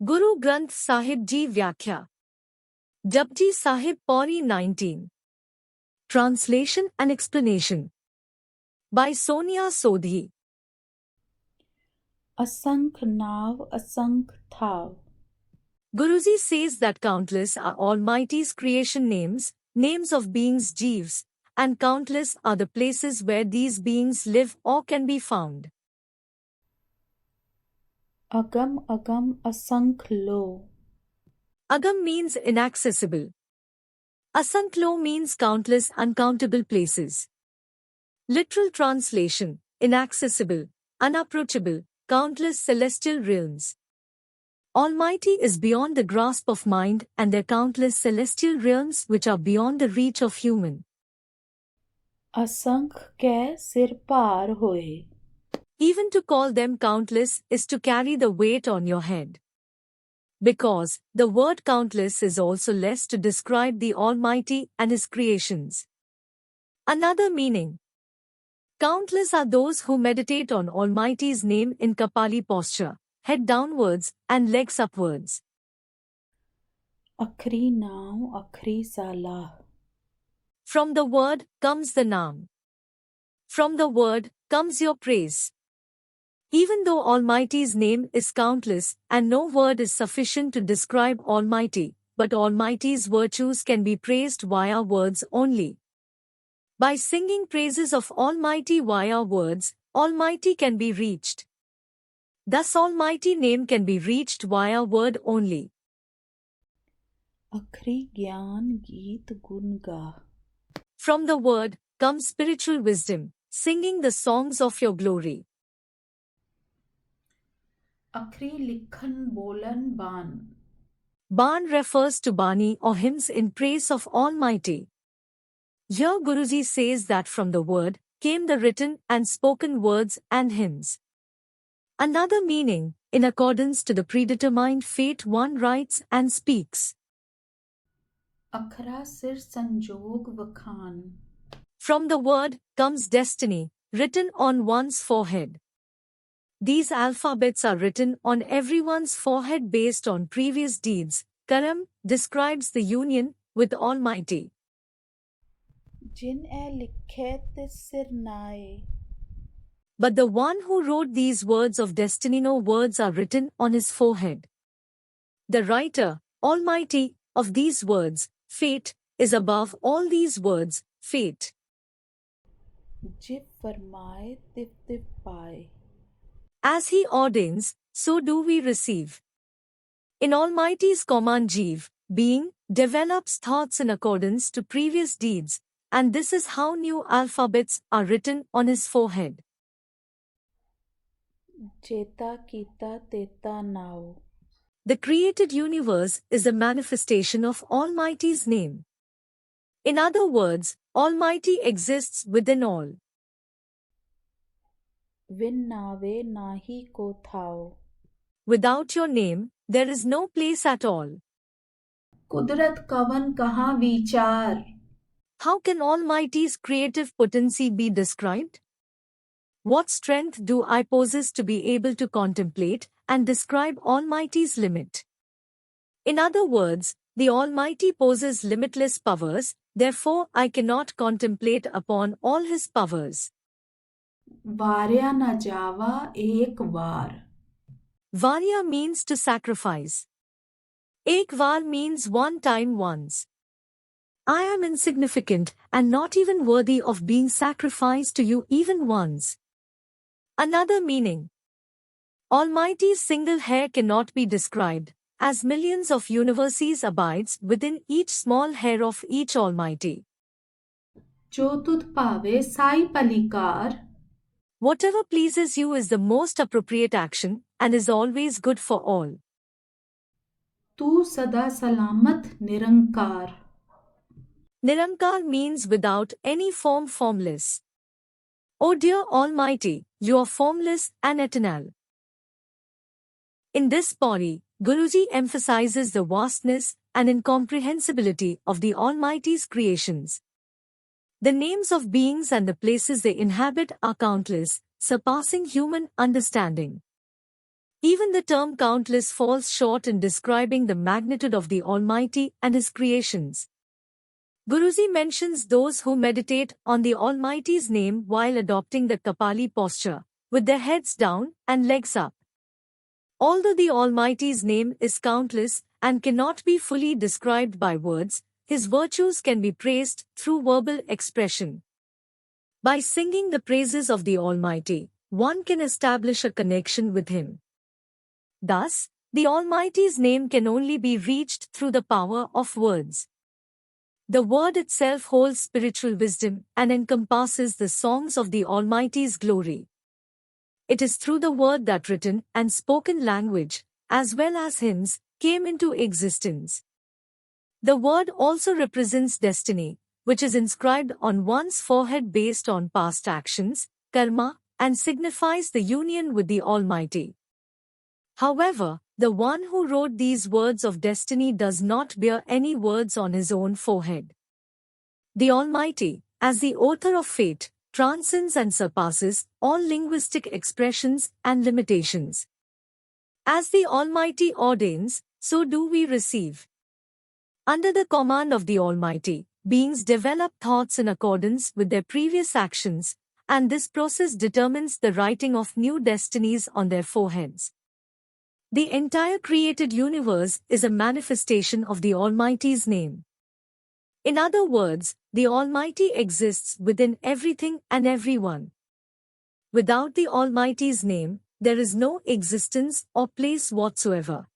Guru Granth Sahib Ji Vyakhya. Japji Sahib Pauri 19. Translation and explanation. By Sonia Sodhi. असंख्य नाव असंख्य थाव. Guruji says that countless are Almighty's creation names, names of beings jeeves, and countless are the places where these beings live or can be found. अगम अगम असंख्य लो. Agam means inaccessible. Asanklo means countless uncountable places. Literal translation, inaccessible, unapproachable, countless celestial realms. Almighty is beyond the grasp of mind and there are countless celestial realms which are beyond the reach of human. असंख्य कै सिर भार होए. Even to call them countless is to carry the weight on your head. Because the word countless is also less to describe the Almighty and His creations. Another meaning. Countless are those who meditate on Almighty's name in Kapali posture, head downwards and legs upwards. अखरी नाव अखरी साला. From the word comes the naam. From the word comes your praise. Even though Almighty's name is countless and no word is sufficient to describe Almighty, but Almighty's virtues can be praised via words only. By singing praises of Almighty via words, Almighty can be reached. Thus Almighty name can be reached via word only. अखरी ज्ञान गीत गुण गा. From the word comes spiritual wisdom, singing the songs of your glory. अखरी लिखन बोलन बान. Ban refers to Bani or hymns in praise of Almighty. Here Guruji says that from the word came the written and spoken words and hymns. Another meaning, in accordance to the predetermined fate one writes and speaks. अखरा सिर संजोग वखान. From the word comes destiny, written on one's forehead. These alphabets are written on everyone's forehead based on previous deeds. Karam describes the union with Almighty. जिन ए लिखे तिस सिर नाए. But the one who wrote these words of destiny, no words are written on his forehead. The writer, Almighty, of these words, fate, is above all these words, fate. जिव फरमाए तिव तिव पाए. As He ordains, so do we receive. In Almighty's command Jeev, being, develops thoughts in accordance to previous deeds, and this is how new alphabets are written on his forehead. चेता कीता तेता नाव. The created universe is a manifestation of Almighty's name. In other words, Almighty exists within all. Win नावे नाही को थाओ. Without your name, there is no place at all. कुदरत कवन कहाँ विचार. How can Almighty's creative potency be described? What strength do I possess to be able to contemplate and describe Almighty's limit? In other words, the Almighty possesses limitless powers, therefore I cannot contemplate upon all His powers. वार्या न जावा एक वार. Varya means to sacrifice. Ek var means one time once. I am insignificant and not even worthy of being sacrificed to you even once. Another meaning. Almighty's single hair cannot be described, as millions of universes abides within each small hair of each Almighty. जो तुध पावे Sai पलिकार. Whatever pleases you is the most appropriate action and is always good for all. तू सदा सलामत निरंकार. Nirankar means without any form, formless. O dear Almighty, you are formless and eternal. In this pauri, Guruji emphasizes the vastness and incomprehensibility of the Almighty's creations. The names of beings and the places they inhabit are countless, surpassing human understanding. Even the term countless falls short in describing the magnitude of the Almighty and His creations. Guruji mentions those who meditate on the Almighty's name while adopting the Kapali posture, with their heads down and legs up. Although the Almighty's name is countless and cannot be fully described by words, His virtues can be praised through verbal expression. By singing the praises of the Almighty, one can establish a connection with Him. Thus, the Almighty's name can only be reached through the power of words. The word itself holds spiritual wisdom and encompasses the songs of the Almighty's glory. It is through the word that written and spoken language, as well as hymns, came into existence. The word also represents destiny, which is inscribed on one's forehead based on past actions, karma, and signifies the union with the Almighty. However, the one who wrote these words of destiny does not bear any words on his own forehead. The Almighty, as the author of fate, transcends and surpasses all linguistic expressions and limitations. As the Almighty ordains, so do we receive. Under the command of the Almighty, beings develop thoughts in accordance with their previous actions, and this process determines the writing of new destinies on their foreheads. The entire created universe is a manifestation of the Almighty's name. In other words, the Almighty exists within everything and everyone. Without the Almighty's name, there is no existence or place whatsoever.